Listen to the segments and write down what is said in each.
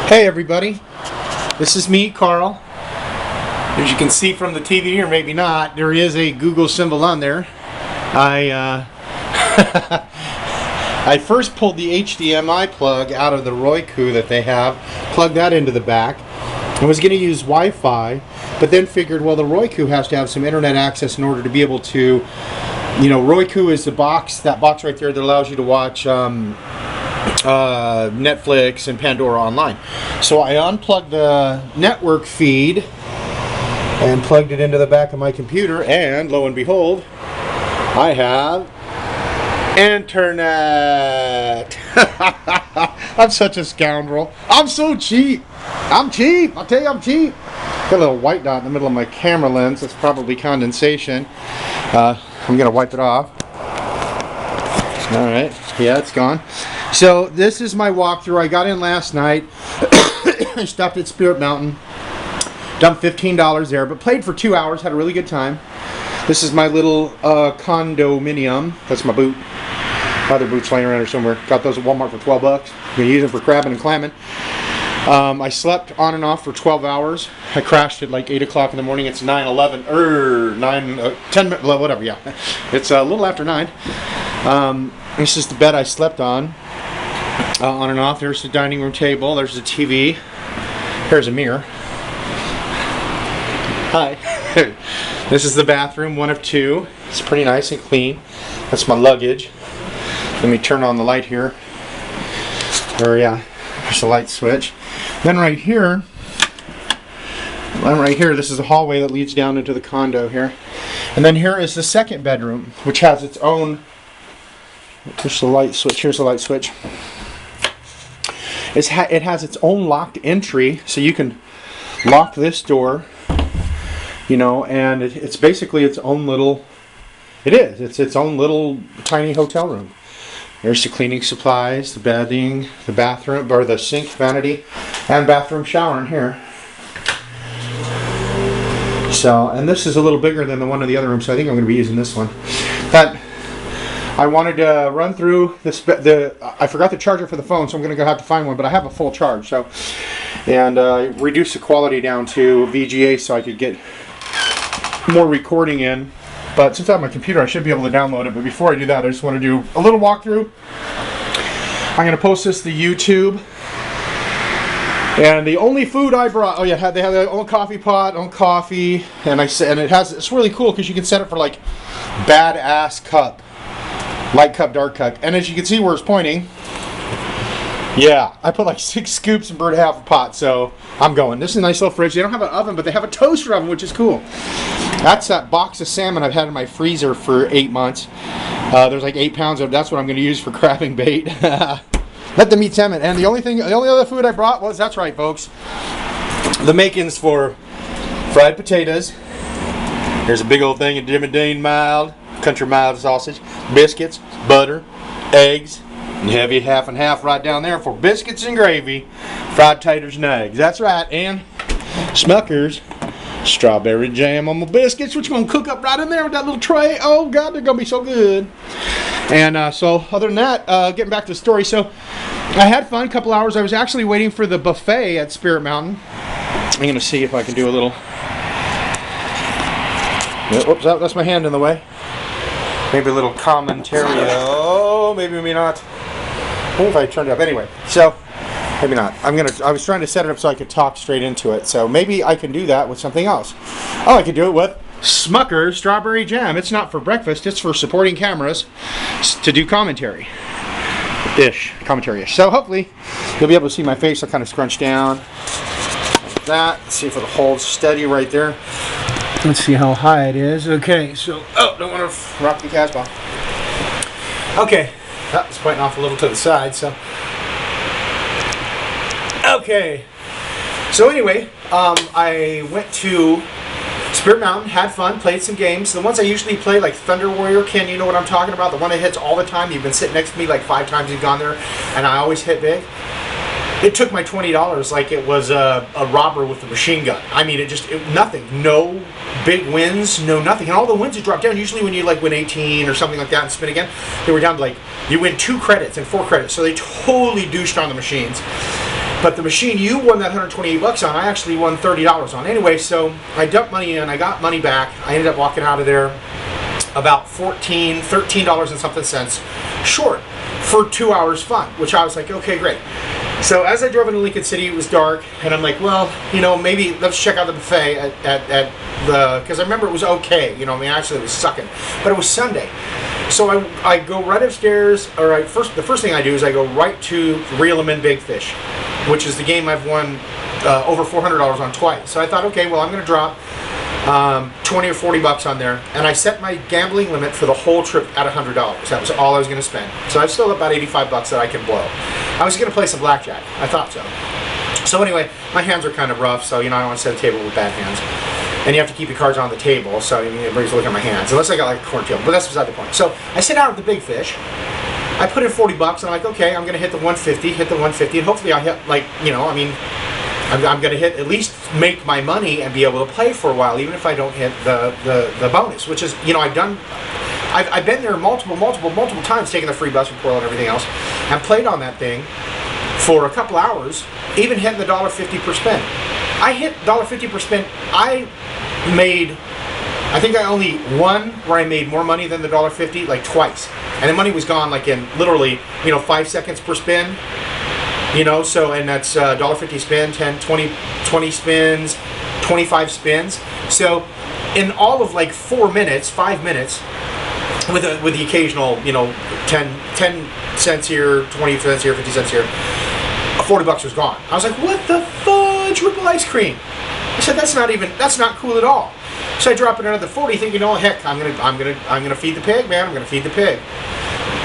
Hey everybody, this is me, Carl. As you can see from the TV, or maybe not, there is a Google symbol on there. I I first pulled the HDMI plug out of the Roku that they have, plugged that into the back. I was going to use Wi-Fi, but then figured, well, the Roku has to have some internet access in order to be able to, you know, Roku is the box, that box right there that allows you to watch Netflix and Pandora online. So I unplugged the network feed and plugged it into the back of my computer, and lo and behold, I have internet. I'm such a scoundrel. I'm so cheap. I'm cheap. I'll tell you, I'm cheap. Got a little white dot in the middle of my camera lens. That's probably condensation. I'm gonna wipe it off. All right. Yeah, it's gone. So this is my walkthrough. I got in last night. I stopped at Spirit Mountain. Dumped $15 there, but played for 2 hours. Had a really good time. This is my little condominium. That's my boot. Other boots laying around here somewhere. Got those at Walmart for 12 bucks. I'm gonna use them for crabbing and clamming. I slept on and off for 12 hours. I crashed at like 8 o'clock in the morning. It's 9:11 10 minutes, whatever. Yeah, it's a little after 9. This is the bed I slept on and off. There's the dining room table. There's the TV. There's a mirror. Hi. This is the bathroom, one of two. It's pretty nice and clean. That's my luggage. Let me turn on the light here. Or yeah, there's the light switch. Then right here, this is a hallway that leads down into the condo here. And then here is the second bedroom, which has its own. Here's the light switch. Here's the light switch. It has its own locked entry, so you can lock this door. You know, and it's basically its own little. It's its own little tiny hotel room. There's the cleaning supplies, the bedding, the bathroom, or the sink, vanity, and bathroom shower in here. So, and this is a little bigger than the one in the other room, so I think I'm going to be using this one. But I wanted to run through this. I forgot the charger for the phone, so I'm going to have to find one. But I have a full charge, so and reduce the quality down to VGA so I could get more recording in. But since I have my computer, I should be able to download it. But before I do that, I just want to do a little walkthrough. I'm going to post this to YouTube. And the only food I brought, oh yeah, they have their own coffee pot, own coffee, and it's really cool because you can set it for like badass cup, light cup, dark cup. And as you can see where it's pointing, yeah, I put like 6 scoops and burned half a pot, so I'm going. This is a nice little fridge. They don't have an oven, but they have a toaster oven, which is cool. That's that box of salmon I've had in my freezer for 8 months. There's like 8 pounds of. That's what I'm going to use for crabbing bait. Let them eat salmon. And the only other food I brought was, that's right, folks, the makings for fried potatoes. There's a big old thing of Jim Dean mild, country mild sausage, biscuits, butter, eggs. And heavy half and half right down there for biscuits and gravy, fried taters and eggs. That's right, and Smucker's strawberry jam on my biscuits, which I'm going to cook up right in there with that little tray. Oh, God, they're going to be so good. And so, other than that, getting back to the story. So, I had fun, a couple hours. I was actually waiting for the buffet at Spirit Mountain. I'm going to see if I can do a little. Whoops, that's my hand in the way. Maybe a little commentary. Oh, maybe not. I wonder if I turned it up. Anyway, so maybe not. I was trying to set it up so I could talk straight into it. So maybe I can do that with something else. Oh, I could do it with Smucker's strawberry jam. It's not for breakfast. It's for supporting cameras to do commentary. Commentary-ish. So hopefully you'll be able to see my face. I'll kind of scrunch down like that. Let's see if it'll hold steady right there. Let's see how high it is. Okay, so don't want to rock the Casbah. Okay. It's pointing off a little to the side, so. Okay. So anyway, I went to Spirit Mountain, had fun, played some games. The ones I usually play, like Thunder Warrior, Ken, you know what I'm talking about? The one that hits all the time. You've been sitting next to me like 5 times you've gone there, and I always hit big. It took my $20 like it was a robber with a machine gun. I mean, nothing. No big wins, no nothing. And all the wins had dropped down. Usually when you like win 18 or something like that and spin again, they were down to like, you win 2 credits and 4 credits. So they totally douched on the machines. But the machine you won that 128 bucks on, I actually won $30 on. Anyway, so I dumped money in, I got money back. I ended up walking out of there about $13 and something cents short for 2 hours fun, which I was like, okay, great. So as I drove into Lincoln City, it was dark, and I'm like, well, you know, maybe let's check out the buffet at the, because I remember it was okay, you know, I mean, actually it was sucking, but it was Sunday. So I go right upstairs, or the first thing I do is I go right to Reel 'em In Big Fish, which is the game I've won over $400 on twice. So I thought, okay, well, I'm going to drop 20 or 40 bucks on there, and I set my gambling limit for the whole trip at $100. That was all I was going to spend. So I've still about 85 bucks that I can blow. I was going to play some blackjack. I thought so. So anyway, my hands are kind of rough, so you know I don't want to set a table with bad hands. And you have to keep your cards on the table, so everybody's looking at my hands, unless I got like a cornfield. But that's beside the point. So I sit down at the Big Fish. I put in 40 bucks, and I'm like, okay, I'm going to hit the 150, and hopefully I'll hit, like, you know, I mean, I'm going to hit, at least make my money and be able to play for a while, even if I don't hit the bonus, which is, you know, I've been there multiple times, taking the free bus with Pearl and everything else, and played on that thing for a couple hours, even hitting the $1.50 per spin. I hit $1.50 per spin. I think I only won where I made more money than the $1.50, like twice. And the money was gone like in literally, you know, 5 seconds per spin. You know, so, and that's $1.50 spin, 10, 20 spins, 25 spins. So in all of like 4 minutes, 5 minutes, with the occasional, you know, 10 cents here, 20 cents here, 50 cents here, 40 bucks was gone. I was like, what the fudge, triple ice cream? I said, that's not cool at all. So I drop it another 40, thinking, oh heck, I'm gonna feed the pig, man. I'm gonna feed the pig.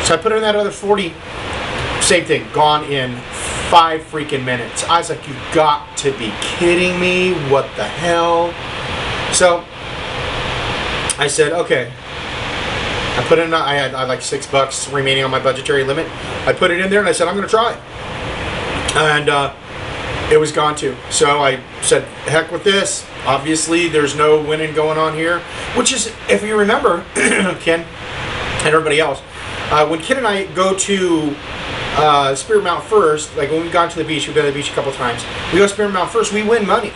So I put in that other 40. Same thing, gone in 5 freaking minutes. I was like, you got to be kidding me! What the hell? So I said, okay. I put in. I had like $6 remaining on my budgetary limit. I put it in there, and I said, I'm going to try it. And it was gone too. So I said, heck with this. Obviously, there's no winning going on here. Which is, if you remember, Ken and everybody else, when Ken and I go to Spirit Mountain first, like when we've gone to the beach, we've been to the beach a couple times, we go to Spirit Mountain first, we win money.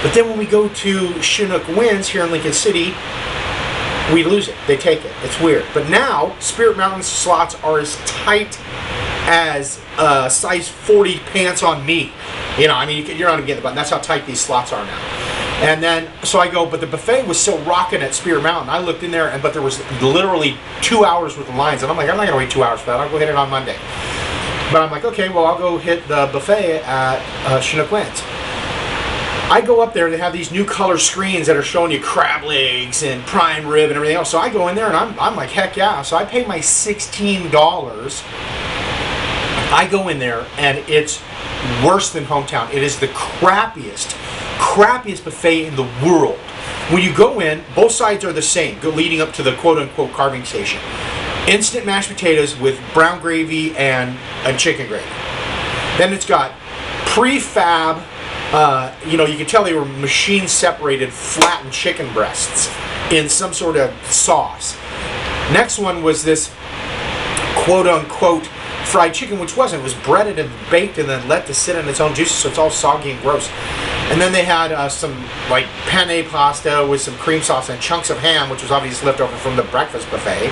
But then when we go to Chinook Winds here in Lincoln City, we lose it. They take it. It's weird. But now, Spirit Mountain slots are as tight as size 40 pants on me. You know, I mean, you're not going to get the button. That's how tight these slots are now. And then, so I go, but the buffet was still rocking at Spirit Mountain. I looked in there, but there was literally 2 hours worth of lines. And I'm like, I'm not going to wait 2 hours for that. I'll go hit it on Monday. But I'm like, okay, well, I'll go hit the buffet at Chinook Winds. I go up there, they have these new color screens that are showing you crab legs and prime rib and everything else. So I go in there and I'm like, heck yeah. So I pay my $16. I go in there and it's worse than Hometown. It is the crappiest buffet in the world. When you go in, both sides are the same, leading up to the quote-unquote carving station. Instant mashed potatoes with brown gravy and chicken gravy. Then it's got prefab, you know, you can tell they were machine separated flattened chicken breasts in some sort of sauce. Next one was this quote-unquote fried chicken, which wasn't. It was breaded and baked and then let to sit in its own juices, so it's all soggy and gross. And then they had some like penne pasta with some cream sauce and chunks of ham, which was obviously left over from the breakfast buffet.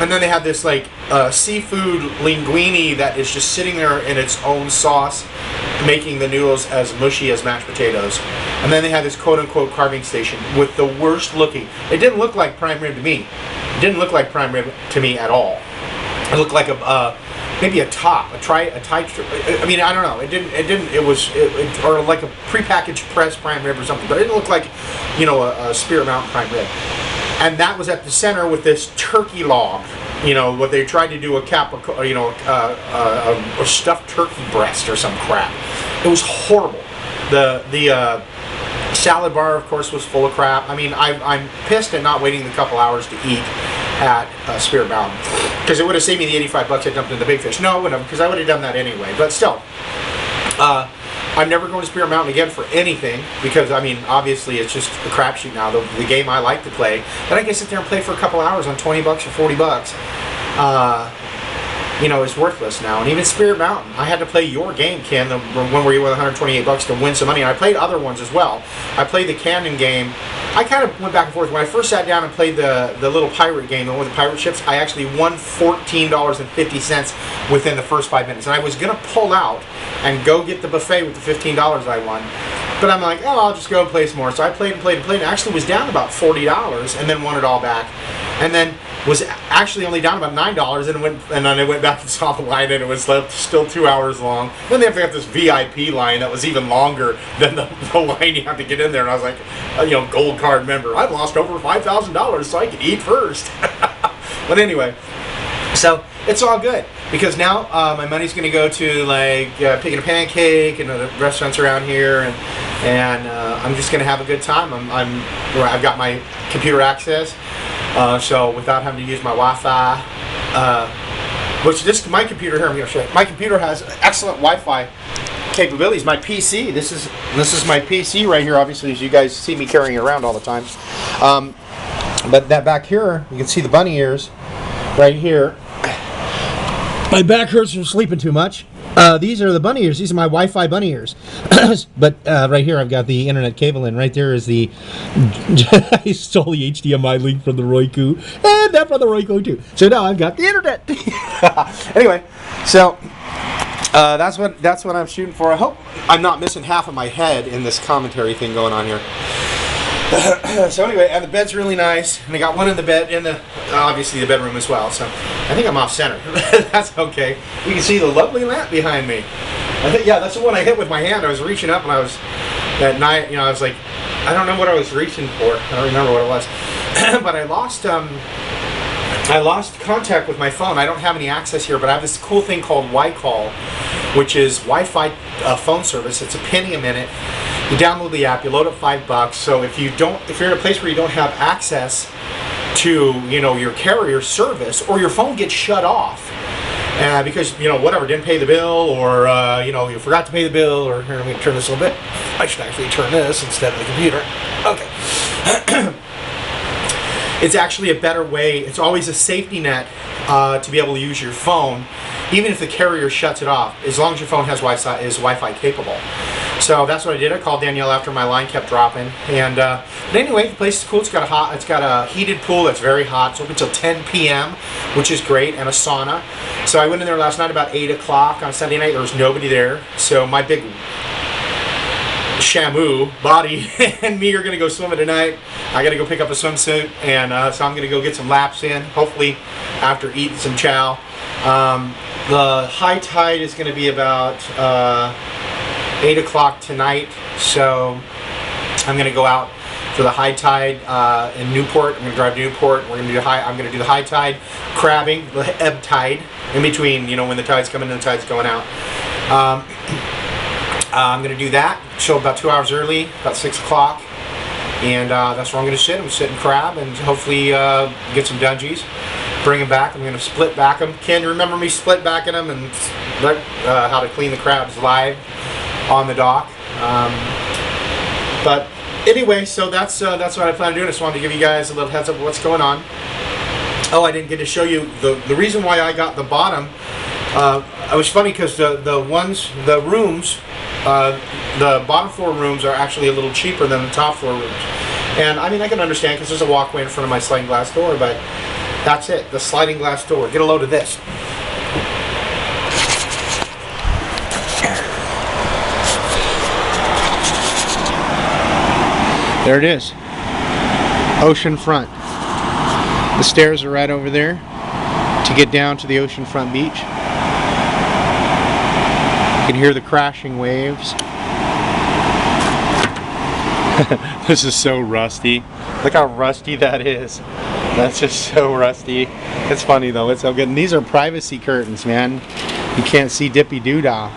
And then they had this like seafood linguine that is just sitting there in its own sauce, making the noodles as mushy as mashed potatoes. And then they had this quote-unquote carving station with the worst looking. It didn't look like prime rib to me. It didn't look like prime rib to me at all. It looked like a maybe a top, a Thai. I mean, I don't know. It was or like a prepackaged pressed prime rib or something. But it didn't look like, you know, a Spirit Mountain prime rib. And that was at the center with this turkey log. You know, what they tried to do a stuffed turkey breast or some crap. It was horrible. The salad bar, of course, was full of crap. I mean, I'm pissed at not waiting the couple hours to eat at Spirit Mountain, because it would have saved me the 85 bucks I dumped in the Big Fish. No, it wouldn't have, because I would have done that anyway. But still, I'm never going to Spirit Mountain again for anything, because, I mean, obviously it's just a crapshoot now. The game I like to play, then I can sit there and play for a couple hours on 20 bucks or 40 bucks. you know, is worthless now. And even Spirit Mountain, I had to play your game, Ken, the one where you won $128 to win some money. And I played other ones as well. I played the Cannon game. I kind of went back and forth. When I first sat down and played the little pirate game, the one with the pirate ships, I actually won $14.50 within the first 5 minutes. And I was going to pull out and go get the buffet with the $15 I won. But I'm like, oh, I'll just go and play some more. So I played and played and played, and actually was down about $40 and then won it all back. And then was actually only down about $9 and then I went back and saw the line, and it was still 2 hours long. Then they have to have this VIP line that was even longer than the line you have to get in there. And I was like, you know, gold card member. I've lost over $5,000 so I could eat first. But anyway, so it's all good because now my money's going to go to like Pig and a Pancake and other restaurants around here, and I'm just going to have a good time. I've got my computer access. So without having to use my Wi-Fi, which my computer here, I'm going to show you. My computer has excellent Wi-Fi capabilities. My PC, this is my PC right here. Obviously, as you guys see me carrying it around all the time. But that back here, you can see the bunny ears right here. My back hurts from sleeping too much. These are the bunny ears. These are my Wi-Fi bunny ears. But right here, I've got the internet cable in. Right there is the... I stole the HDMI link from the Roku, and that from the Roku too. So now I've got the internet. Anyway, so that's what I'm shooting for. I hope I'm not missing half of my head in this commentary thing going on here. So anyway, and the bed's really nice, and I got one in the bed, obviously the bedroom as well, so I think I'm off center. That's okay. You can see the lovely lamp behind me. I think, yeah, that's the one I hit with my hand. I was reaching up, and I was, at night, you know, I was like, I don't know what I was reaching for. I don't remember what it was. But I lost contact with my phone. I don't have any access here, but I have this cool thing called YCall, which is Wi-Fi phone service. It's a penny a minute. You download the app, you load up $5. So if you're in a place where you don't have access to, you know, your carrier service, or your phone gets shut off because, you know, whatever, didn't pay the bill, or you know, you forgot to pay the bill, or here, let me turn this a little bit. I should actually turn this instead of the computer. Okay. It's actually a better way. It's always a safety net to be able to use your phone, even if the carrier shuts it off, as long as your phone has Wi-Fi capable. So that's what I did. I called Danielle after my line kept dropping. And but anyway, the place is cool. It's got a heated pool that's very hot. It's open until 10 p.m., which is great, and a sauna. So I went in there last night about 8 o'clock on Sunday night. There was nobody there. So my big Shamu body and me are going to go swimming tonight. I got to go pick up a swimsuit, and so I'm going to go get some laps in, hopefully after eating some chow. The high tide is going to be about 8 o'clock tonight, so I'm going to go out for the high tide in Newport. I'm going to drive to Newport. I'm going to do the high tide crabbing, the ebb tide, in between, you know, when the tide's coming and the tide's going out. I'm going to do that, show about 2 hours early, about 6 o'clock, and that's where I'm going to sit. I'm going to sit and crab and hopefully get some dungeons, bring them back. I'm going to split back them. Ken, you remember me split backing them and how to clean the crabs live on the dock. But anyway, so that's what I plan on doing. I just wanted to give you guys a little heads up of what's going on. Oh, I didn't get to show you the reason why I got the bottom. It was funny because the bottom floor rooms are actually a little cheaper than the top floor rooms. And I mean, I can understand because there's a walkway in front of my sliding glass door, but that's it, the sliding glass door. Get a load of this. There it is. Ocean front. The stairs are right over there to get down to the oceanfront beach. You can hear the crashing waves. This is so rusty. Look how rusty that is. That's just so rusty. It's funny though, it's so good. And these are privacy curtains, man. You can't see Dippy Doodah.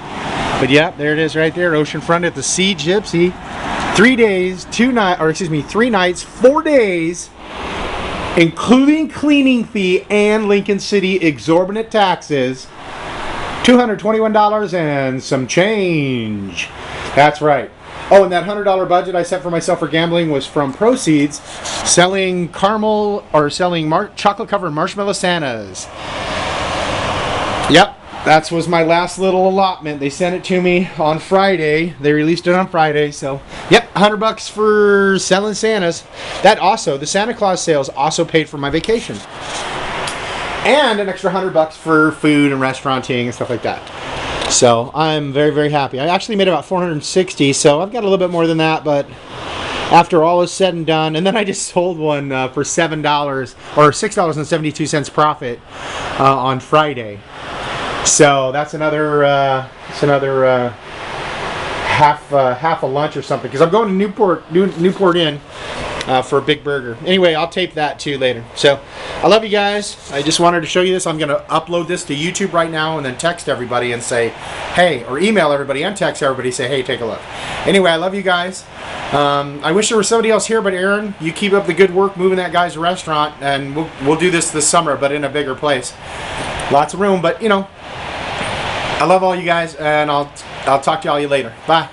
But yeah, there it is right there, oceanfront at the Sea Gypsy. 3 days, 3 nights, 4 days, including cleaning fee and Lincoln City exorbitant taxes. $221 and some change. That's right. Oh, and that $100 budget I set for myself for gambling was from proceeds selling chocolate covered marshmallow Santas. Yep, that was my last little allotment. They sent it to me on Friday. They released it on Friday, so yep, $100 for selling Santas. That also, the Santa Claus sales also paid for my vacation. And an extra $100 for food and restauranting and stuff like that. So I'm very, very happy. I actually made about 460, so I've got a little bit more than that, but after all is said and done, and then I just sold one for $7 or $6.72 profit on Friday. So that's another half a lunch or something, because I'm going to Newport Inn for a big burger. Anyway, I'll tape that too later. So I love you guys. I just wanted to show you this. I'm going to upload this to YouTube right now and then text everybody and say, hey, or email everybody and text everybody, say, hey, take a look. Anyway, I love you guys. I wish there was somebody else here, but Aaron, you keep up the good work moving that guy's restaurant, and we'll do this summer, but in a bigger place. Lots of room, but you know, I love all you guys, and I'll talk to all you later. Bye.